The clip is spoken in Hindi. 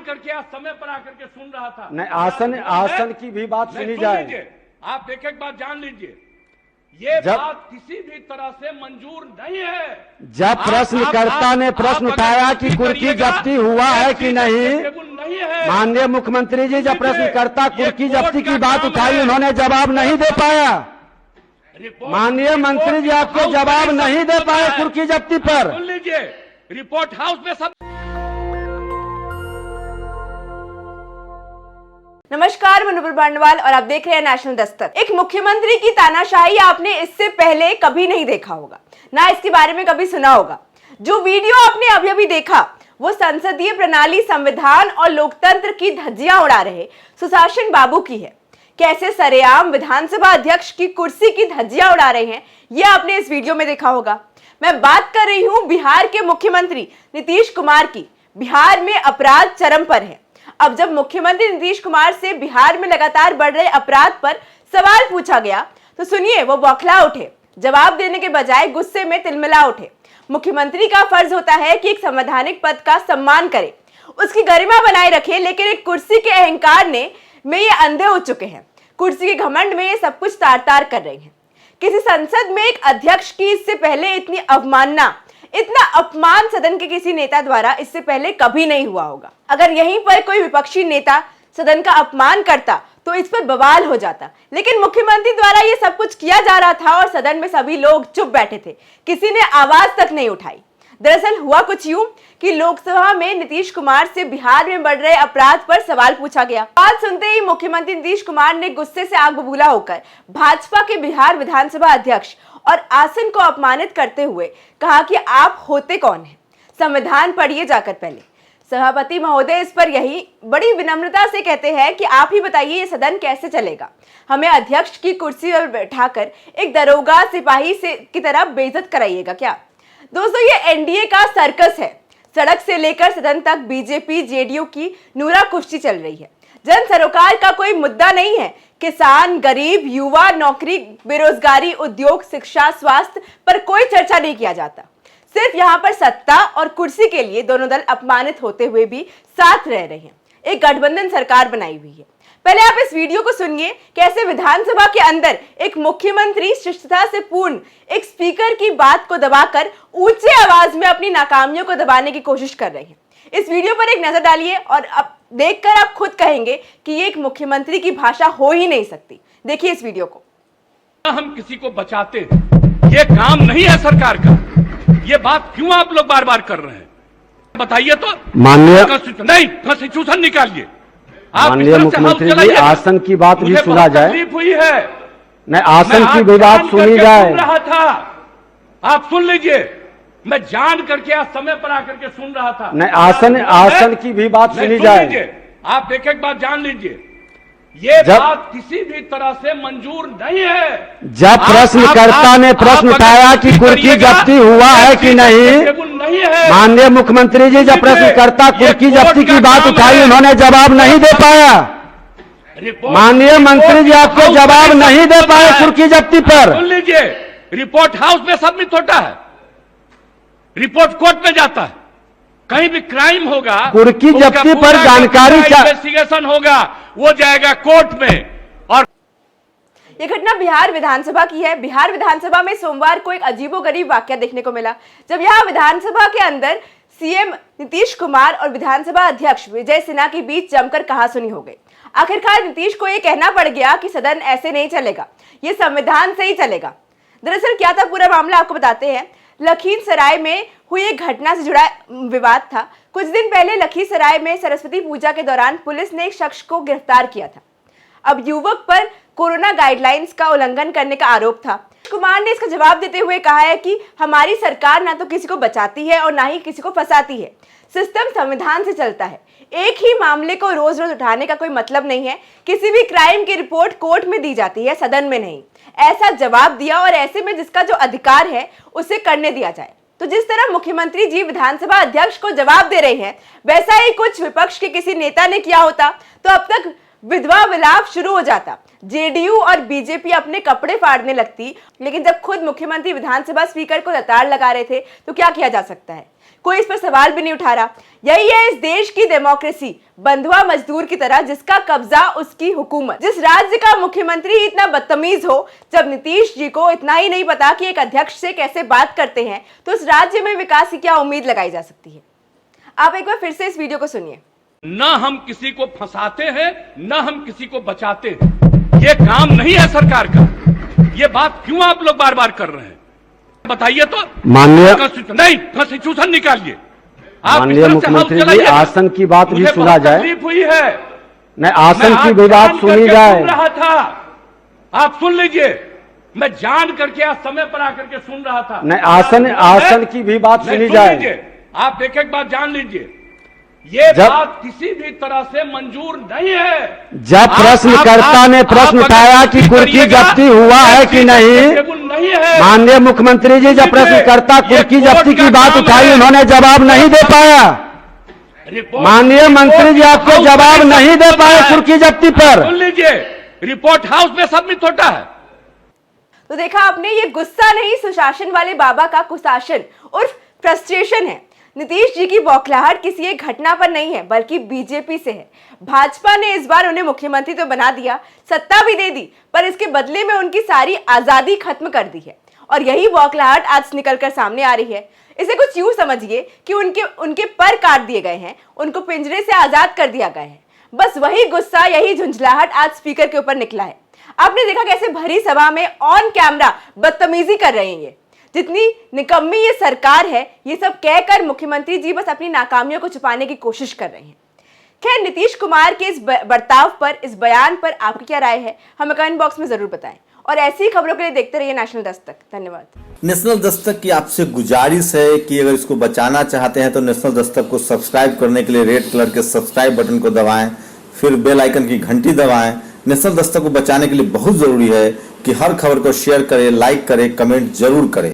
करके आज समय पर आकर के सुन रहा था। नहीं, आसन की भी बात सुनी जाए। आप एक एक बात जान लीजिए, ये बात किसी भी तरह से मंजूर नहीं है। जब प्रश्नकर्ता ने प्रश्न उठाया कि कुर्की जब्ती हुआ है कि नहीं, माननीय मुख्यमंत्री जी जब प्रश्नकर्ता कुर्की जब्ती की बात उठाई, उन्होंने जवाब नहीं दे पाया। माननीय मंत्री जी आपको जवाब नहीं दे पाए कुर्की जब्ती पर। सुन लीजिए, रिपोर्ट हाउस में सब। नमस्कार, मैं नुपुर बांडवाल और आप देख रहे हैं नेशनल दस्तक। एक मुख्यमंत्री की तानाशाही आपने इससे पहले कभी नहीं देखा होगा, ना इसके बारे में कभी सुना होगा। जो वीडियो आपने अभी अभी देखा वो संसदीय प्रणाली, संविधान और लोकतंत्र की धज्जियां उड़ा रहे सुशासन बाबू की है। कैसे सरेआम विधानसभा अध्यक्ष की कुर्सी की धज्जियां उड़ा रहे हैं, ये आपने इस वीडियो में देखा होगा। मैं बात कर रही हूं बिहार के मुख्यमंत्री नीतीश कुमार की। बिहार में अपराध चरम पर है। अब जब मुख्यमंत्री नीतीश कुमार से बिहार में लगातार बढ़ रहे अपराध पर सवाल पूछा गया तो सुनिए, वो बौखला उठे। जवाब देने के बजाय गुस्से में तिलमिला उठे। मुख्यमंत्री का फर्ज होता है कि एक संवैधानिक पद का सम्मान करे, उसकी गरिमा बनाए रखे, लेकिन एक कुर्सी के अहंकार में ये अंधे हो चुके हैं। कुर्सी के घमंड में ये सब कुछ तार तार कर रहे हैं। किसी संसद में एक अध्यक्ष की इससे पहले इतनी अवमानना, इतना अपमान सदन के किसी नेता द्वारा इससे पहले कभी नहीं हुआ होगा। अगर यहीं पर कोई विपक्षी नेता सदन का अपमान करता तो इस पर बवाल हो जाता, लेकिन मुख्यमंत्री द्वारा ये सब कुछ किया जा रहा था और सदन में सभी लोग चुप बैठे थे, किसी ने आवाज तक नहीं उठाई। दरअसल हुआ कुछ यूं कि लोकसभा में नीतीश कुमार से बिहार में बढ़ रहे अपराध पर सवाल पूछा गया। बात सुनते ही मुख्यमंत्री नीतीश कुमार ने गुस्से से आग बबूला होकर भाजपा के बिहार विधानसभा अध्यक्ष और आसन को अपमानित करते हुए कहा कि आप होते कौन हैं, संविधान पढ़िए जाकर पहले। सभापति महोदय इस पर यही बड़ी विनम्रता से कहते हैं कि आप ही बताइए ये सदन कैसे चलेगा। हमें अध्यक्ष की कुर्सी पर बैठाकर एक दरोगा सिपाही से की तरह बेइज्जत कराइएगा क्या? दोस्तों, ये एनडीए का सर्कस है। सड़क से लेकर सदन तक बीजेपी जेडीयू की नूरा कुश्ती चल रही है। जन सरोकार का कोई मुद्दा नहीं है। किसान, गरीब, युवा, नौकरी, बेरोजगारी, उद्योग, शिक्षा, स्वास्थ्य पर कोई चर्चा नहीं किया जाता। सिर्फ यहाँ पर सत्ता और कुर्सी के लिए दोनों दल अपमानित होते हुए भी साथ रह रहे हैं। एक गठबंधन सरकार बनाई हुई है। पहले आप इस वीडियो को सुनिए, कैसे विधानसभा के अंदर एक मुख्यमंत्री शिष्टता से पूर्ण एक स्पीकर की बात को दबाकर ऊंचे आवाज में अपनी नाकामियों को दबाने की कोशिश कर रहे हैं। इस वीडियो पर एक नजर डालिए और अब देखकर आप खुद कहेंगे कि ये एक मुख्यमंत्री की भाषा हो ही नहीं सकती। देखिए इस वीडियो को। हम किसी को बचाते हैं, ये काम नहीं है सरकार का। ये बात क्यों आप लोग बार बार कर रहे हैं, बताइए तो। माननीय नहीं, कॉन्स्टिट्यूशन निकालिए। माननीय मुख्यमंत्री जी, आसन की बात भी सुना जाए। तकलीफ हुई है, नहीं, आसन की भी बात सुनी जाए। रहा था, आप सुन लीजिए। मैं जान करके आज समय पर आकर के सुन रहा था। नहीं, आसन की भी बात सुनी जाए। आप एक एक बात जान लीजिए, ये बात किसी भी तरह से मंजूर नहीं है। जब प्रश्नकर्ता ने प्रश्न उठाया कि कुर्की जब्ती हुआ है कि नहीं, माननीय मुख्यमंत्री जी जब प्रश्नकर्ता कुर्की जब्ती की बात उठाई, उन्होंने जवाब नहीं दे पाया। माननीय मंत्री जी आपको जवाब नहीं दे पाए कुर्की जब्ती पर। सुन लीजिए, रिपोर्ट हाउस में सबमिट होता है, रिपोर्ट कोर्ट में जाता है। कहीं भी क्राइम होगा, कुर्की जब्ती पर जानकारी, इन्वेस्टिगेशन होगा, वो जाएगा कोर्ट में। और ये घटना बिहार विधानसभा की है। बिहार विधानसभा में सोमवार को एक अजीबोगरीब वाकया देखने को मिला, जब यहाँ विधानसभा के अंदर सीएम नीतीश कुमार और विधानसभा अध्यक्ष विजय सिन्हा के बीच जमकर कहासुनी हो गई। आखिरकार नीतीश को यह कहना पड़ गया कि सदन ऐसे नहीं चलेगा, ये संविधान से ही चलेगा। दरअसल क्या था पूरा मामला, आपको बताते हैं। लखीसराय में हुई एक घटना से जुड़ा विवाद था। कुछ दिन पहले लखीसराय में सरस्वती पूजा के दौरान पुलिस ने एक शख्स को गिरफ्तार किया था। अब युवक पर कोरोना गाइडलाइंस का उल्लंघन करने का आरोप था। कुमार ने इसका जवाब देते हुए कहा है कि हमारी सरकार ना तो किसी को बचाती है और ना ही किसी को फंसाती है। सिस्टम संविधान से चलता है। एक ही मामले को रोज रोज उठाने का कोई मतलब नहीं है। किसी भी क्राइम की रिपोर्ट कोर्ट में दी जाती है, सदन में नहीं। ऐसा जवाब दिया और ऐसे में जिसका जो अधिकार है उसे करने दिया जाए। तो जिस तरह मुख्यमंत्री जी विधानसभा अध्यक्ष को जवाब दे रहे हैं, वैसा ही कुछ विपक्ष के किसी नेता ने किया होता तो अब तक विधवा विलाप शुरू हो जाता। जेडीयू और बीजेपी अपने कपड़े फाड़ने लगती। लेकिन जब खुद मुख्यमंत्री विधानसभा स्पीकर को लताड़ लगा रहे थे तो क्या किया जा सकता है? कोई इस पर सवाल भी नहीं उठा रहा। यही है इस देश की डेमोक्रेसी, बंधुआ मजदूर की तरह जिसका कब्जा उसकी हुकूमत। जिस राज्य का मुख्यमंत्री ही इतना बदतमीज हो, जब नीतीश जी को इतना ही नहीं पता कि एक अध्यक्ष से कैसे बात करते हैं, तो उस राज्य में विकास की क्या उम्मीद लगाई जा सकती है। आप एक बार फिर से इस वीडियो को सुनिए। न हम किसी को फंसाते हैं, न हम किसी को बचाते हैं। ये काम नहीं है सरकार का। ये बात क्यों आप लोग बार बार कर रहे हैं, बताइए तो। माननीय नहीं, कॉन्स्टिट्यूशन निकालिए। माननीय मुख्यमंत्री जी, आसन की बात भी सुना जाए। तकलीफ हुई है, नहीं, आसन की भी बात सुनी जाए। सुन रहा था, आप सुन लीजिए। मैं जान करके आज समय पर आकर के सुन रहा था। नहीं, आसन की भी बात सुनी जाए। आप एक एक बात जान लीजिए। ये बात किसी भी तरह से मंजूर नहीं है। जब प्रश्नकर्ता ने प्रश्न उठाया कि कुर्की जब्ती हुआ है कि नहीं है, माननीय मुख्यमंत्री जी जब प्रश्नकर्ता कुर्की जब्ती की बात उठाई, उन्होंने जवाब नहीं दे पाया। माननीय मंत्री जी आपको जवाब नहीं दे पाए कुर्की जब्ती पर। सुन लीजिए, रिपोर्ट हाउस में सबमिट होता है। तो देखा आपने, ये गुस्सा नहीं, सुशासन वाले बाबा का कुशासन उर्फ फ्रस्ट्रेशन है। नीतीश जी की बौखलाहट किसी एक घटना पर नहीं है, बल्कि बीजेपी से है। भाजपा ने इस बार उन्हें मुख्यमंत्री तो बना दिया, सत्ता भी दे दी, पर इसके बदले में उनकी सारी आजादी खत्म कर दी है। और यही बौखलाहट आज निकलकर सामने आ रही है। इसे कुछ यूं समझिए कि उनके पर काट दिए गए हैं, उनको पिंजरे से आजाद कर दिया गया है। बस वही गुस्सा, यही झुंझलाहट आज स्पीकर के ऊपर निकला है। आपने देखा कैसे भरी सभा में ऑन कैमरा बदतमीजी कर रहे हैं। जितनी निकम्मी ये सरकार है, ये सब कहकर मुख्यमंत्री जी बस अपनी नाकामियों को छुपाने की कोशिश कर रहे हैं। खैर, नीतीश कुमार के इस बर्ताव पर, इस बयान पर आपकी क्या राय है, हमें कमेंट बॉक्स में जरूर बताएं। और ऐसी ही खबरों के लिए देखते रहिए नेशनल दस्तक। धन्यवाद। नेशनल दस्तक की आपसे गुजारिश है कि अगर इसको बचाना चाहते हैं तो नेशनल दस्तक को सब्सक्राइब करने के लिए रेड कलर के सब्सक्राइब बटन को दबाएं, फिर बेल आइकन की घंटी दबाएं। नेशनल दस्तक को बचाने के लिए बहुत जरूरी है कि हर खबर को शेयर करें, लाइक करें, कमेंट जरूर करें।